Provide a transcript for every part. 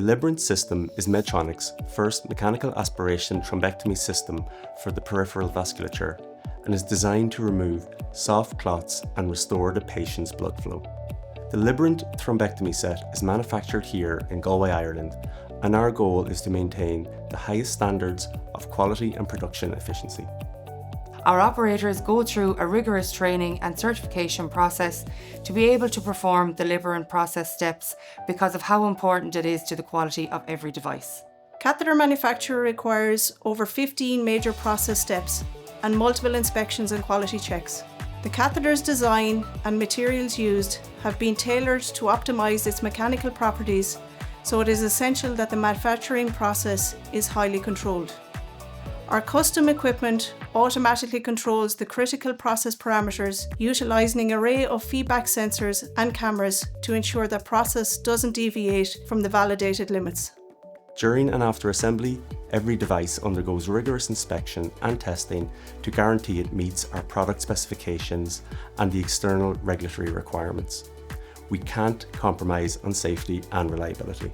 The Liberant system is Medtronic's first mechanical aspiration thrombectomy system for the peripheral vasculature and is designed to remove soft clots and restore the patient's blood flow. The Liberant thrombectomy set is manufactured here in Galway, Ireland, and our goal is to maintain the highest standards of quality and production efficiency. Our operators go through a rigorous training and certification process to be able to perform the Liberant process steps because of how important it is to the quality of every device. Catheter manufacture requires over 15 major process steps and multiple inspections and quality checks. The catheter's design and materials used have been tailored to optimize its mechanical properties, so it is essential that the manufacturing process is highly controlled. Our custom equipment automatically controls the critical process parameters, utilising an array of feedback sensors and cameras to ensure that process doesn't deviate from the validated limits. During and after assembly, every device undergoes rigorous inspection and testing to guarantee it meets our product specifications and the external regulatory requirements. We can't compromise on safety and reliability.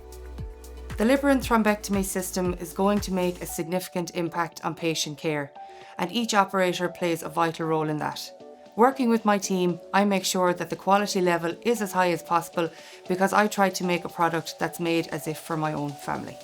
The Liberant thrombectomy system is going to make a significant impact on patient care, and each operator plays a vital role in that. Working with my team, I make sure that the quality level is as high as possible because I try to make a product that's made as if for my own family.